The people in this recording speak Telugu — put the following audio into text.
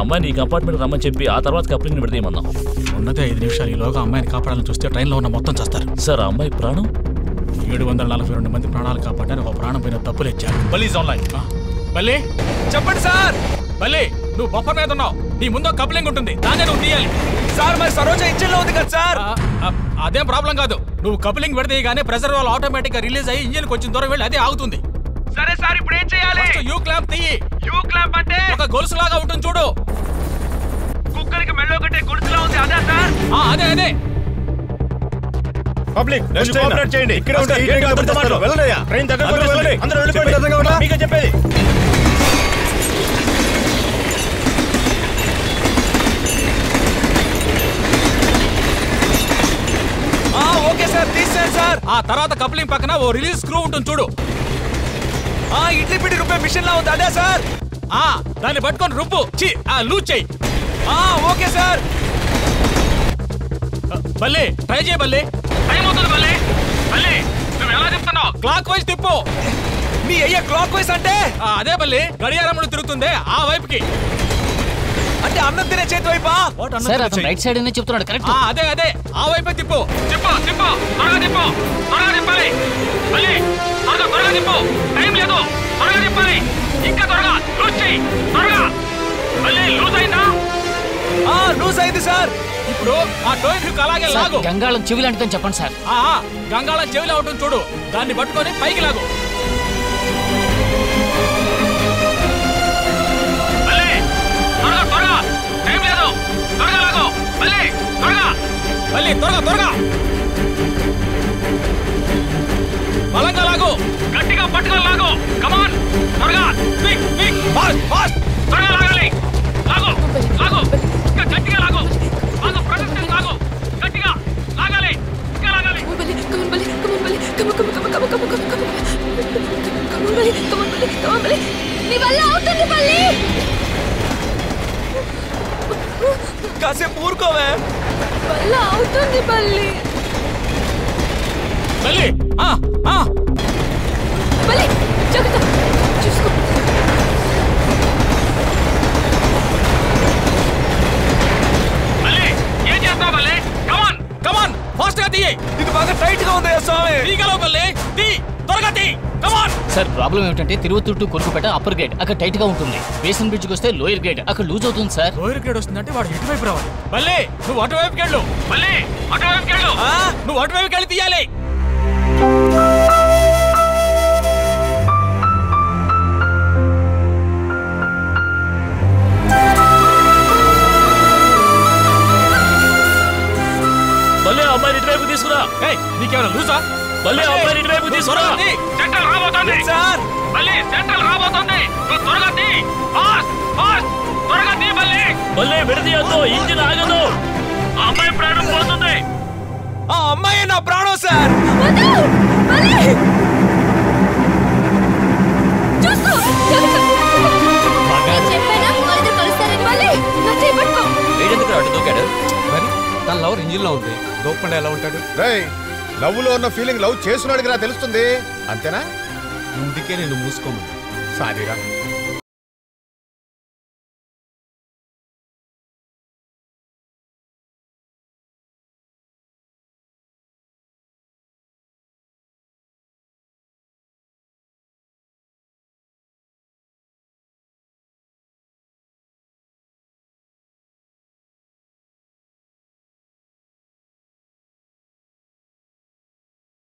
అమ్మాయిని ఈ కంపార్ట్మెంట్ రమ్మని చెప్పి ఆ తర్వాత కప్లింగ్ విడదీయమన్నాం. ఉన్నదే 5 నిమిషాలు. ఈలోగా అమ్మాయిని కాపాడాలని చూస్తే ట్రైన్లో ఉన్న మొత్తం చేస్తారు. సార్ ఆ అమ్మాయి ప్రాణం 742 మంది ప్రాణాలు కాపాడారు. ఒక ప్రాణం పైన తప్పులు ఇచ్చారు. బల్లీజ్ ఆన్లైన్. బల్లి చెప్పండి సార్. బల్లి నువ్వు బొప్పర్ మీద ఉన్నావు. నీ ముందు కప్లింగ్ ఉంటుంది, దాన్ని నువ్వు తీయాలి. సార్ మరి సరోజ ఇంజిన్ లో ఉంది కదా సార్. అదేం ప్రాబ్లం కాదు. నువ్వు కప్లింగ్ పెడితేగానే ప్రెషర్ వాల్ ఆటోమేటిక్ గా రిలీజ్ అయ్యి ఇంజిన్ కొంచెం దూరం వెళ్ళి అదే ఆగుతుంది. సరే సార్ ఇప్పుడు ఏం చేయాలి? యూ క్లాంప్ తీయి. యూ క్లాంప్ అంటే ఒక గొలుసు లాగా ఉంటుంది చూడు. కుక్కరికి మెళ్ళో కట్టే గొలుసులా ఉంది అదే సార్. అదే అదే. పబ్లిక్ కోఆపరేట్ చేయండి. ఇక్కడ ఉంటే ఈ ట్రైన్ అబద్ధమాటలు వెళ్ళలేయా? ట్రైన్ దగ్గరకు వెళ్ళండి. అందరూ వెళ్ళిపోండి. మీకే చెప్పేది. ఓకే సార్ తీసేయండి సార్. ఆ తర్వాత కప్లింగ్ పక్కన ఓ రిలీజ్ స్క్రూ ఉంటుంది చూడు. ఇడ్లీ పిడి రుబ్బే మిషన్ లా ఉంది అదే సార్. దాన్ని పట్టుకొని రుబ్బు. లూజ్ చెయ్యి. Okay sir. బల్లి ట్రై చేయి. బల్లి టైం అవుతుంది. బల్లి బల్లి నువ్వు ఎలా చెప్తున్నావు? క్లాక్ వైజ్ తిప్పు. నీ అయ్యే క్లాక్ వైజ్ అంటే అదే బల్లి గడియారములు తిరుగుతుంది ఆ వైపుకి. అంటే అన్నం తినే చేతి వైపా? సార్ అతను రైట్ సైడ్ అని చెప్తున్నాడు. కరెక్ట్. అదే అదే ఆ వైపే తిప్పు. తిప్పు తిప్పు త్వరగా తిప్పు. త్వరగా తిప్పాలి. బల్లి త్వరగా తిప్పు. టైం లేదు. త్వరగా తిప్పాలి. ఇంకా త్వరగా లూజ్ చెయ్యి. త్వరగా. బల్లి లూజ్ అయిందా? లూజ్ అయింది సార్. ఇప్పుడు ఆ టోయిన్ హుక్ అలాగే లాగు. గంగాళం చెవి లాంటిదని చెప్పండి సార్. గంగాళం చెవిలో ఉంటుంది చూడు. దాన్ని పట్టుకొని పైకి లాగు. మళ్ళీ త్వరగా త్వరగా బలంగా లాగు. గట్టిగా పట్టుకొని లాగు. కమాన్ త్వరగా. క్విక్ క్విక్ ఫాస్ట్ ఫాస్ట్ త్వరగా లాగాలి. లాగు లాగు. ఇంకా గట్టిగా లాగు. బాగా ప్రొటెక్ట్ లాగు. గట్టిగా లాగాలి. ఇంకా లాగాలి. నీ వల్ల అవుతుంది బల్లి. కాసేపు ఊరుకోవే. వల్ల అవుతుంది బల్లి. బల్లి బల్లి జాగ్రత్త చూసుకో. బల్లి ఏం చేస్తావు? బల్లి కమాన్ కమాన్ ఫాస్ట్ గా తీయి. ఇది బాగా టైట్ గా ఉంది స్వామి. తీగలవు బల్లి. తీ త్వరగా తీ. కమాన్. సార్ ప్రాబ్లం ఏమిటంటే తిరువత్తూరు టు కొరుకుపేట అప్పర్ గ్రేడ్ అక్కడ టైట్ గా ఉంటుంది. బేసన్ బ్రిడ్జ్ కి వస్తే లోయర్ గ్రేడ్ అక్కడ లూజ్ అవుతుంది సార్. లోయర్ గ్రేడ్ వస్తుందంటే వాడు ఎటువైపు రావాలి? బల్లి నువ్వు అటువైపుకి వెళ్ళు. బల్లి అటువైపుకి వెళ్ళు. నువ్వు అటువైపుకి వెళ్ళి తీయాలి. బల్లి అమ్మాయిని ఇటువైపు తీసుకురా. నీకేమైనా లూజా? బల్లి అమ్మాయిని ఇటువైపు తీసుకురా. సెంట్రల్ రాబోతోంది సార్. బల్లి సెంట్రల్ రాబోతోంది. నువ్వు త్వరగా తీ. ఫాస్ట్ ఫాస్ట్ త్వరగా తీ బల్లి. బల్లి విడదీయొద్దు. ఇంజిన్ ఆగదు. ఆ అమ్మాయి ప్రాణం పోతుంది. ఆ అమ్మాయి నా ప్రాణం సార్. తన లవర్ ఇంజిన్ లో ఉంది. దోపండి ఎలా ఉంటాడు? లవ్ లో ఉన్న ఫీలింగ్ లవ్ చేసినాడికి నా తెలుస్తుంది. అంతేనా? అందుకే నేను మూసుకోమని. సారీరా.